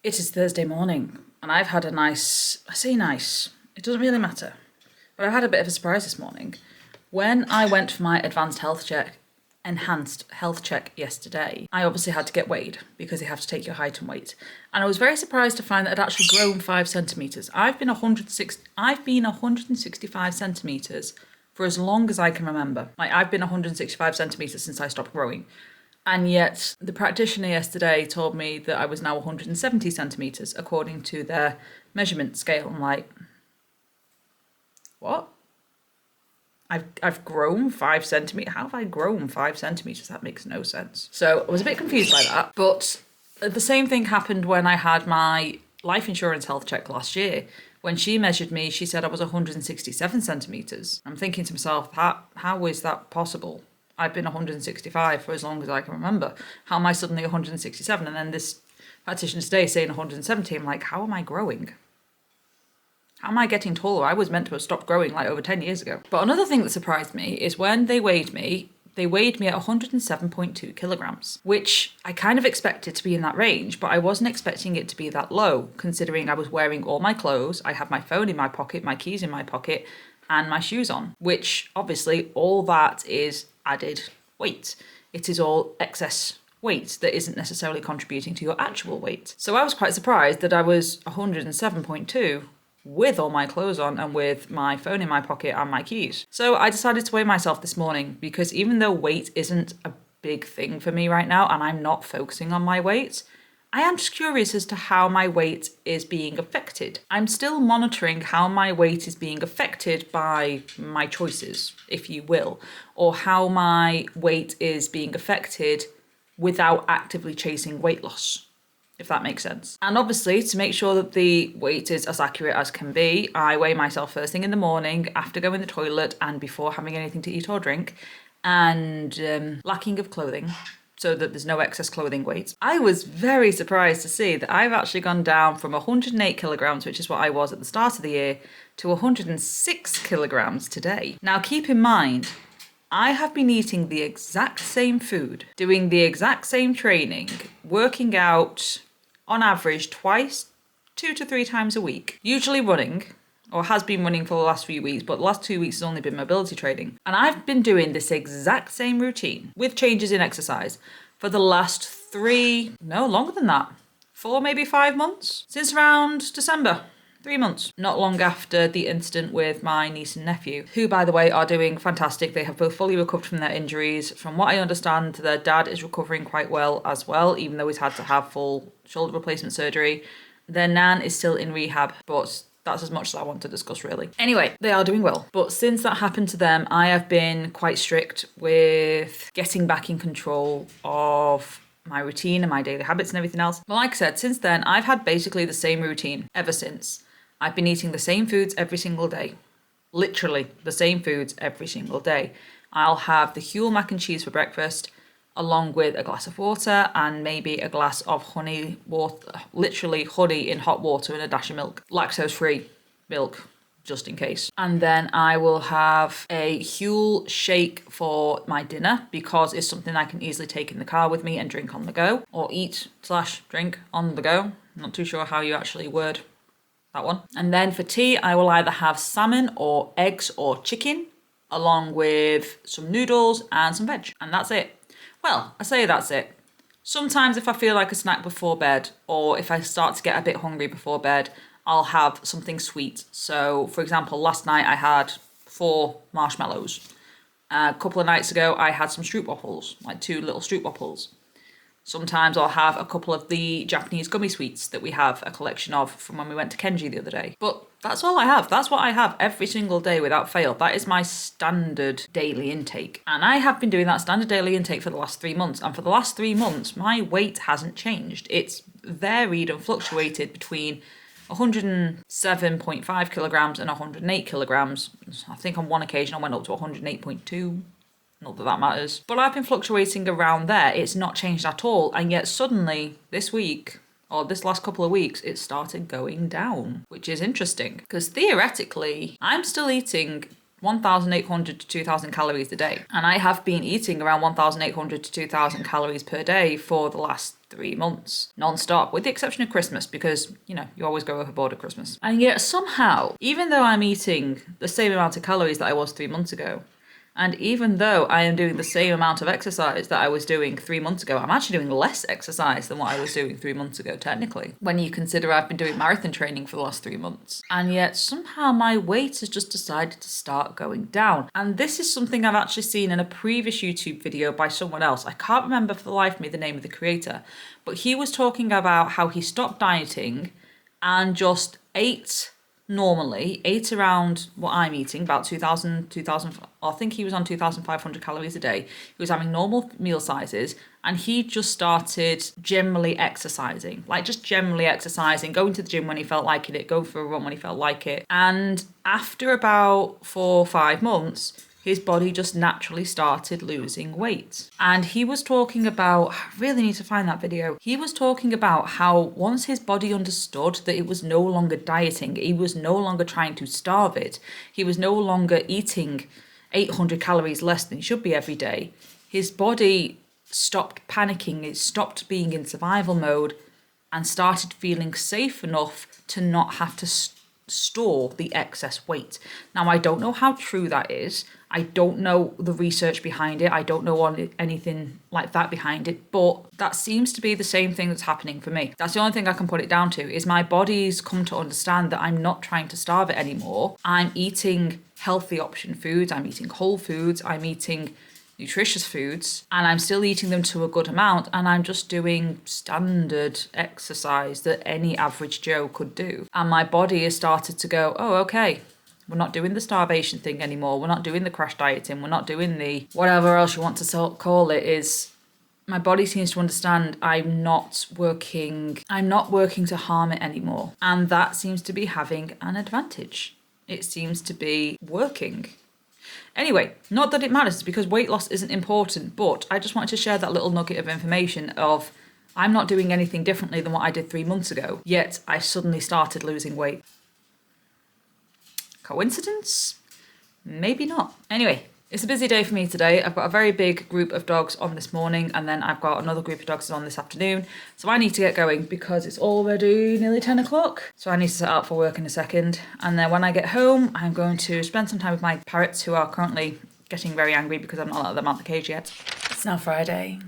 It is Thursday morning, and I've had I say nice, it doesn't really matter, but I had a bit of a surprise this morning. When I went for my enhanced health check yesterday, I obviously had to get weighed because they have to take your height and weight. And I was very surprised to find that I'd actually grown 5 centimetres. I've been 165 centimetres for as long as I can remember. I've been 165 centimetres since I stopped growing. And yet the practitioner yesterday told me that I was now 170 centimetres according to their measurement scale. I'm like, what? I've grown 5 centimetres? How have I grown 5 centimetres? That makes no sense. So I was a bit confused by that. But the same thing happened when I had my life insurance health check last year. When she measured me, she said I was 167 centimetres. I'm thinking to myself, how is that possible? I've been 165 for as long as I can remember. How am I suddenly 167? And then this practitioner today saying 170. I'm like, how am I growing? How am I getting taller? I was meant to have stopped growing over 10 years ago. But another thing that surprised me is when they weighed me at 107.2 kilograms, which I kind of expected to be in that range, but I wasn't expecting it to be that low, considering I was wearing all my clothes, I had my phone in my pocket, my keys in my pocket, and my shoes on, which obviously all that is added weight. It is all excess weight that isn't necessarily contributing to your actual weight. So I was quite surprised that I was 107.2 with all my clothes on and with my phone in my pocket and my keys. So I decided to weigh myself this morning because even though weight isn't a big thing for me right now and I'm not focusing on my weight, I am just curious as to how my weight is being affected. I'm still monitoring how my weight is being affected by my choices, if you will, or how my weight is being affected without actively chasing weight loss, if that makes sense. And obviously, to make sure that the weight is as accurate as can be, I weigh myself first thing in the morning, after going to the toilet, and before having anything to eat or drink, and lacking of clothing, so that there's no excess clothing weight. I was very surprised to see that I've actually gone down from 108 kilograms, which is what I was at the start of the year, to 106 kilograms today. Now, keep in mind, I have been eating the exact same food, doing the exact same training, working out on average 2 to 3 times a week, usually running, or has been running for the last few weeks, but the last 2 weeks has only been mobility training. And I've been doing this exact same routine with changes in exercise for the last 4, maybe 5 months, since around December. 3 months. Not long after the incident with my niece and nephew, who, by the way, are doing fantastic. They have both fully recovered from their injuries. From what I understand, their dad is recovering quite well as well, even though he's had to have full shoulder replacement surgery. Their nan is still in rehab, but that's as much as I want to discuss, really. Anyway, they are doing well. But since that happened to them, I have been quite strict with getting back in control of my routine and my daily habits and everything else. But like I said, since then, I've had basically the same routine ever since. I've been eating the same foods every single day. Literally the same foods every single day. I'll have the Huel mac and cheese for breakfast, along with a glass of water and maybe a glass of honey water, literally honey in hot water and a dash of milk. Lactose-free milk, just in case. And then I will have a Huel shake for my dinner because it's something I can easily take in the car with me and drink on the go, or eat/drink on the go. I'm not too sure how you actually word that one. And then for tea, I will either have salmon or eggs or chicken, along with some noodles and some veg. And that's it. Well, I say that's it. Sometimes if I feel like a snack before bed, or if I start to get a bit hungry before bed, I'll have something sweet. So, for example, last night I had 4 marshmallows. A couple of nights ago, I had some stroopwafels, 2 little stroopwafels. Sometimes I'll have a couple of the Japanese gummy sweets that we have a collection of from when we went to Kenji the other day. But that's all I have. That's what I have every single day without fail. That is my standard daily intake. And I have been doing that standard daily intake for the last 3 months. And for the last 3 months, my weight hasn't changed. It's varied and fluctuated between 107.5 kilograms and 108 kilograms. I think on one occasion I went up to 108.2. Not that that matters. But I've been fluctuating around there. It's not changed at all. And yet suddenly this week, or this last couple of weeks, it started going down, which is interesting. Because theoretically, I'm still eating 1,800 to 2,000 calories a day. And I have been eating around 1,800 to 2,000 calories per day for the last 3 months non-stop, with the exception of Christmas, because, you know, you always go overboard at Christmas. And yet somehow, even though I'm eating the same amount of calories that I was 3 months ago, and even though I am doing the same amount of exercise that I was doing 3 months ago, I'm actually doing less exercise than what I was doing 3 months ago, technically, when you consider I've been doing marathon training for the last 3 months. And yet somehow my weight has just decided to start going down. And this is something I've actually seen in a previous YouTube video by someone else. I can't remember for the life of me the name of the creator, but he was talking about how he stopped dieting and just ate normally, ate around what I'm eating, about 2,000, I think he was on 2,500 calories a day. He was having normal meal sizes, and he just started generally exercising, like just generally exercising, going to the gym when he felt like it, going for a run when he felt like it. And after about 4 or 5 months, his body just naturally started losing weight. And he was talking about, I really need to find that video. He was talking about how once his body understood that it was no longer dieting, he was no longer trying to starve it, he was no longer eating 800 calories less than he should be every day, his body stopped panicking, it stopped being in survival mode, and started feeling safe enough to not have to store the excess weight. Now, I don't know how true that is. I don't know the research behind it. I don't know anything like that behind it, but that seems to be the same thing that's happening for me. That's the only thing I can put it down to, is my body's come to understand that I'm not trying to starve it anymore. I'm eating healthy option foods. I'm eating whole foods. I'm eating nutritious foods, and I'm still eating them to a good amount, and I'm just doing standard exercise that any average Joe could do. And my body has started to go, oh, okay, we're not doing the starvation thing anymore. We're not doing the crash dieting. We're not doing the whatever else you want to call it. Is my body seems to understand I'm not working to harm it anymore. And that seems to be having an advantage. It seems to be working. Anyway, not that it matters, because weight loss isn't important, but I just wanted to share that little nugget of information of I'm not doing anything differently than what I did 3 months ago, yet I suddenly started losing weight. Coincidence? Maybe not. Anyway, it's a busy day for me today. I've got a very big group of dogs on this morning, and then I've got another group of dogs on this afternoon. So I need to get going because it's already nearly 10 o'clock. So I need to set out for work in a second. And then when I get home, I'm going to spend some time with my parrots, who are currently getting very angry because I've not let them out the cage yet. It's now Friday.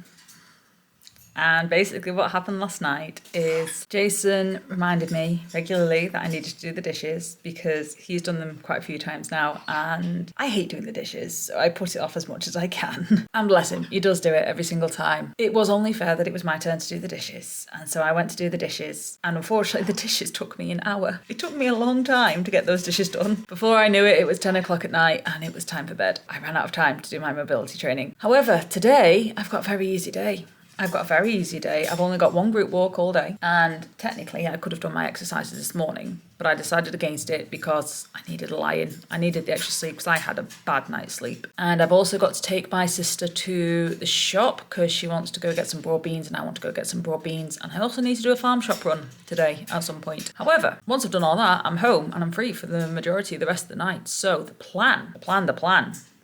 And basically what happened last night is Jason reminded me regularly that I needed to do the dishes, because he's done them quite a few times now and I hate doing the dishes, so I put it off as much as I can. And bless him, he does do it every single time. It was only fair that it was my turn to do the dishes, and so I went to do the dishes, and unfortunately the dishes took me an hour. It took me a long time to get those dishes done. Before I knew it, it was 10 o'clock at night and it was time for bed. I ran out of time to do my mobility training. However, today I've got a very easy day. I've only got one group walk all day, and technically I could have done my exercises this morning, but I decided against it because I needed a lie-in. I needed the extra sleep because I had a bad night's sleep. And I've also got to take my sister to the shop because she wants to go get some broad beans and I want to go get some broad beans. And I also need to do a farm shop run today at some point. However, once I've done all that, I'm home and I'm free for the majority of the rest of the night. So the plan,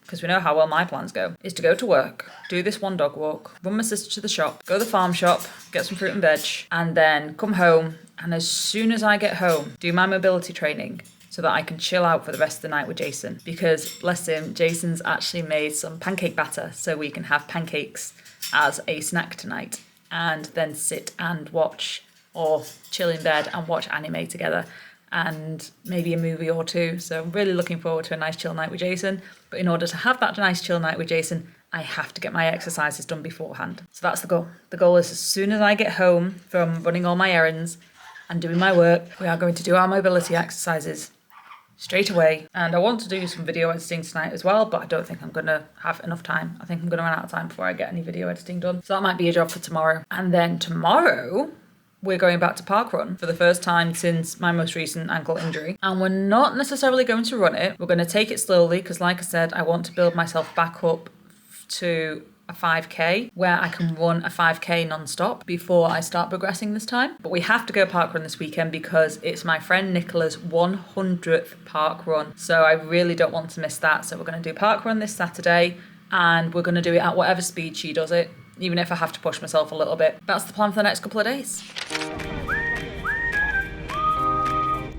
because we know how well my plans go, is to go to work, do this one dog walk, run my sister to the shop, go to the farm shop, get some fruit and veg, and then come home, and as soon as I get home, do my mobility training so that I can chill out for the rest of the night with Jason. Because, bless him, Jason's actually made some pancake batter so we can have pancakes as a snack tonight, and then sit and watch, or chill in bed and watch anime together, and maybe a movie or two. So I'm really looking forward to a nice chill night with Jason. But in order to have that nice chill night with Jason, I have to get my exercises done beforehand. So that's the goal. The goal is as soon as I get home from running all my errands and doing my work, we are going to do our mobility exercises straight away. And I want to do some video editing tonight as well, but I don't think I'm going to have enough time. I think I'm going to run out of time before I get any video editing done. So that might be a job for tomorrow. And then tomorrow, we're going back to parkrun for the first time since my most recent ankle injury. And we're not necessarily going to run it. We're going to take it slowly because, like I said, I want to build myself back up to a 5k where I can run a 5k non-stop before I start progressing this time. But we have to go parkrun this weekend because it's my friend Nicola's 100th parkrun. So I really don't want to miss that. So we're going to do parkrun this Saturday, and we're going to do it at whatever speed she does it. even if I have to push myself a little bit. That's the plan for the next couple of days.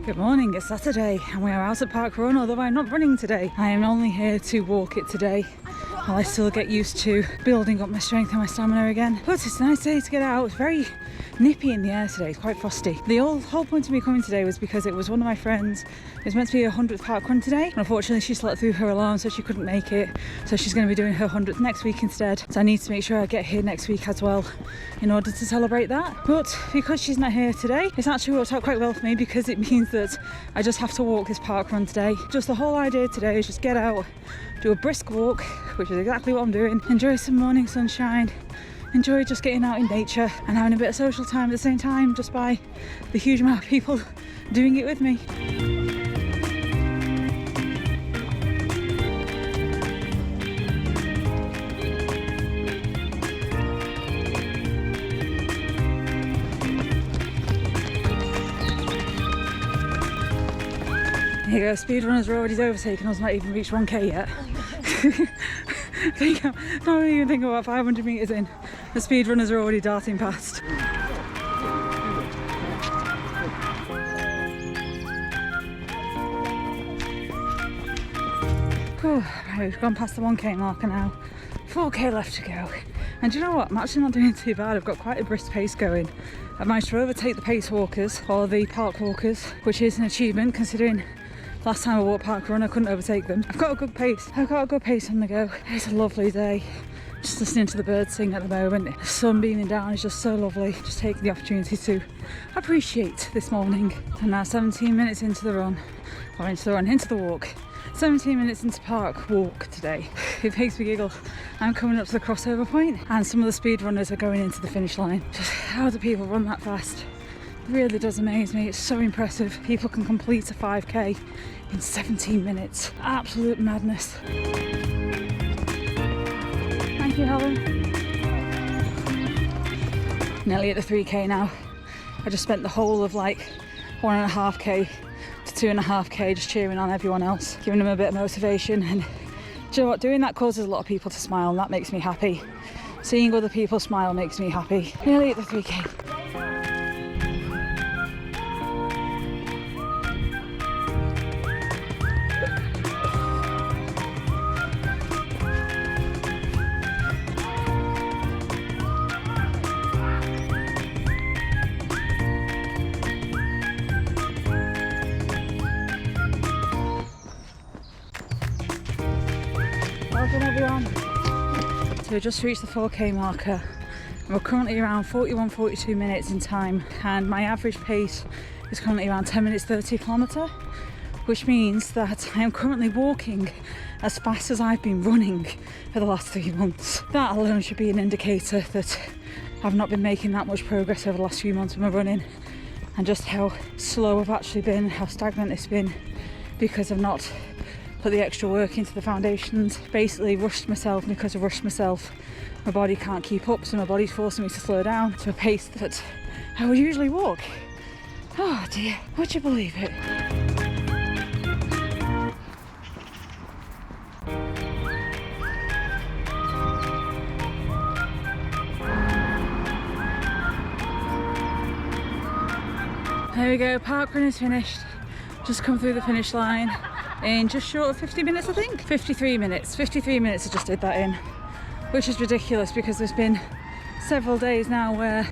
Good morning, it's Saturday and we are out at Park Run, although I'm not running today. I am only here to walk it today while I still get used to building up my strength and my stamina again. But it's a nice day to get out. It's very nippy in the air today, it's quite frosty. The whole point of me coming today was because it was one of my friends. It was meant to be her 100th park run today. Unfortunately, she slept through her alarm, so she couldn't make it. So she's going to be doing her 100th next week instead. So I need to make sure I get here next week as well in order to celebrate that. But because she's not here today, it's actually worked out quite well for me because it means that I just have to walk this park run today. Just the whole idea today is just get out, do a brisk walk, which is exactly what I'm doing. Enjoy some morning sunshine. Enjoy just getting out in nature and having a bit of social time at the same time, just by the huge amount of people doing it with me. Here you go, speedrunners are already overtaken us, not even reached 1k yet. Don't even think about 500 metres in. The speedrunners are already darting past. Oh, right, we've gone past the 1k marker now. 4k left to go. And do you know what? I'm actually not doing too bad. I've got quite a brisk pace going. I've managed to overtake the pace walkers, or the park walkers, which is an achievement considering last time I walked Park Run I couldn't overtake them. I've got a good pace. I've got a good pace on the go. It's a lovely day. Just listening to the birds sing at the moment. The sun beaming down is just so lovely. Just taking the opportunity to appreciate this morning. And now 17 minutes into the run, or into the walk. 17 minutes into park walk today. It makes me giggle. I'm coming up to the crossover point and some of the speed runners are going into the finish line. Just how do people run that fast? It really does amaze me. It's so impressive. People can complete a 5k in 17 minutes. Absolute madness. Thank you, Helen. Nearly at the 3k now. I just spent the whole of like 1.5k to 2.5k just cheering on everyone else, giving them a bit of motivation. And do you know what? Doing that causes a lot of people to smile, and that makes me happy. Seeing other people smile makes me happy. Nearly at the 3k. Everyone. So we just reached the 4k marker. We're currently around 41-42 minutes in time, and my average pace is currently around 10 minutes 30 a kilometre, which means that I am currently walking as fast as I've been running for the last 3 months. That alone should be an indicator that I've not been making that much progress over the last few months of my running, and just how slow I've actually been, how stagnant it's been, because I've not put the extra work into the foundations. Basically rushed myself, and because I rushed myself, my body can't keep up, so my body's forcing me to slow down to a pace that I would usually walk. Oh dear, would you believe it? There we go, park run is finished. Just come through the finish line in just short of 50 minutes, I think. 53 minutes I just did that in, which is ridiculous because there's been several days now where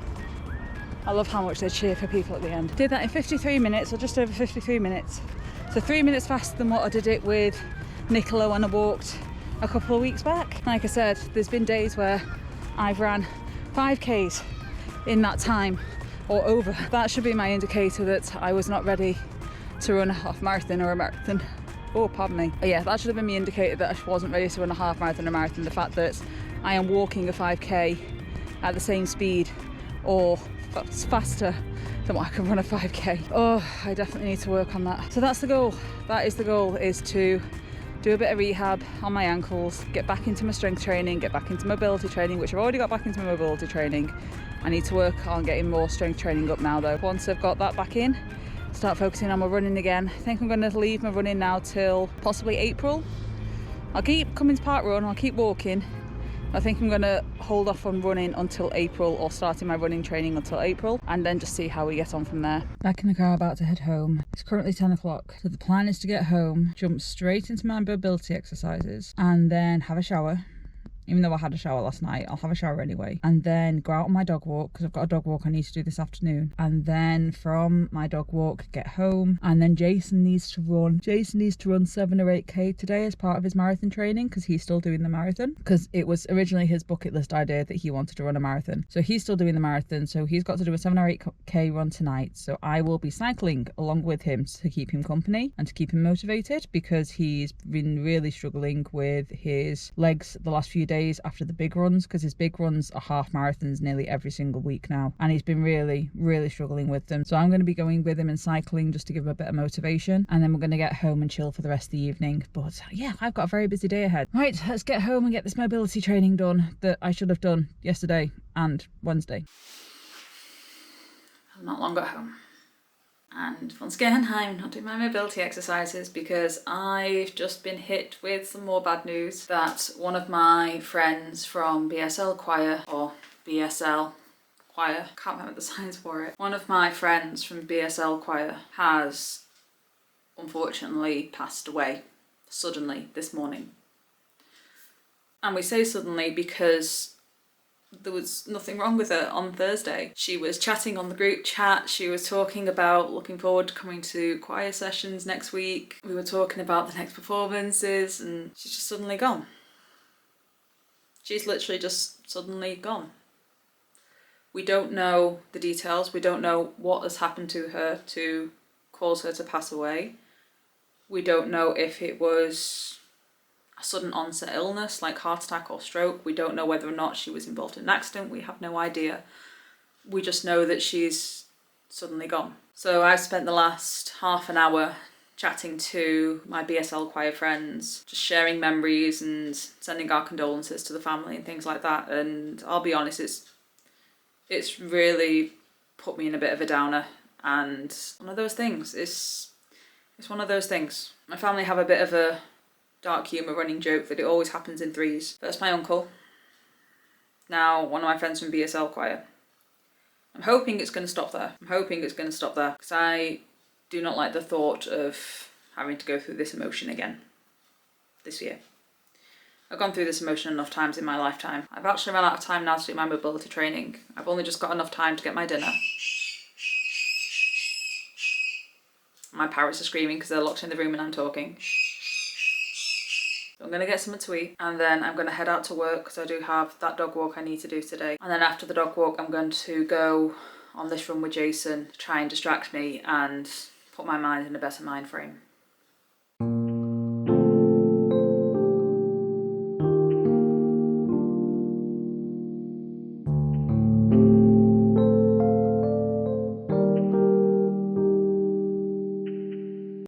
I love how much they cheer for people at the end. Did that in 53 minutes, or just over 53 minutes. So 3 minutes faster than what I did it with Nicola when I walked a couple of weeks back. Like I said, there's been days where I've ran 5Ks in that time or over. That should be my indicator that I was not ready to run a half marathon or a marathon. Oh, pardon me. Yeah, that should have been the indicator that I wasn't ready to run a half marathon or marathon. The fact that I am walking a 5k at the same speed or faster than what I can run a 5k. Oh, I definitely need to work on that. So that's the goal. That is the goal, is to do a bit of rehab on my ankles, get back into my strength training, get back into mobility training, which I've already got back into my mobility training. I need to work on getting more strength training up now though. Once I've got that back in, start focusing on my running again. I think I'm going to leave my running now till possibly April. I'll keep coming to park run, I'll keep walking I think I'm going to hold off on running until April, or starting my running training until April, and then just see how we get on from there. Back in the car, about to head home. It's currently 10 o'clock. So the plan is to get home, jump straight into my mobility exercises, and then have a shower. Even though I had a shower last night, I'll have a shower anyway. And then go out on my dog walk, because I've got a dog walk I need to do this afternoon. And then from my dog walk, get home. And then Jason needs to run. Jason needs to run 7 or 8K today as part of his marathon training, because he's still doing the marathon. Because it was originally his bucket list idea that he wanted to run a marathon. So he's still doing the marathon. So he's got to do a 7 or 8K run tonight. So I will be cycling along with him to keep him company and to keep him motivated, because he's been really struggling with his legs the last few days after the big runs, because his big runs are half marathons nearly every single week now, and he's been really struggling with them. So I'm going to be going with him and cycling just to give him a bit of motivation, and then we're going to get home and chill for the rest of the evening. But yeah, I've got a very busy day ahead. Right, let's get home and get this mobility training done that I should have done yesterday and Wednesday. I'm not long at home. And once again, I'm not doing my mobility exercises because I've just been hit with some more bad news that one of my friends from BSL Choir, or BSL Choir, can't remember the signs for it. One of my friends from BSL Choir has unfortunately passed away suddenly this morning. And we say suddenly because there was nothing wrong with her on Thursday. She was chatting on the group chat. She was talking about looking forward to coming to choir sessions next week. We were talking about the next performances, and she's just suddenly gone. She's literally just suddenly gone. We don't know the details. We don't know what has happened to her to cause her to pass away. We don't know if it was a sudden onset illness like heart attack or stroke. We don't know whether or not she was involved in an accident. We have no idea. We just know that she's suddenly gone. So I've spent the last half an hour chatting to my BSL choir friends, just sharing memories and sending our condolences to the family and things like that. And I'll be honest, it's really put me in a bit of a downer. And one of those things. It's one of those things. My family have a bit of a dark humour running joke that it always happens in threes. That's my uncle. Now, one of my friends from BSL Choir. I'm hoping it's going to stop there. Because I do not like the thought of having to go through this emotion again this year. I've gone through this emotion enough times in my lifetime. I've actually run out of time now to do my mobility training. I've only just got enough time to get my dinner. My parrots are screaming because they're locked in the room and I'm talking. I'm going to get something to eat, and then I'm going to head out to work because I do have that dog walk I need to do today. And then after the dog walk, I'm going to go on this run with Jason to try and distract me and put my mind in a better mind frame.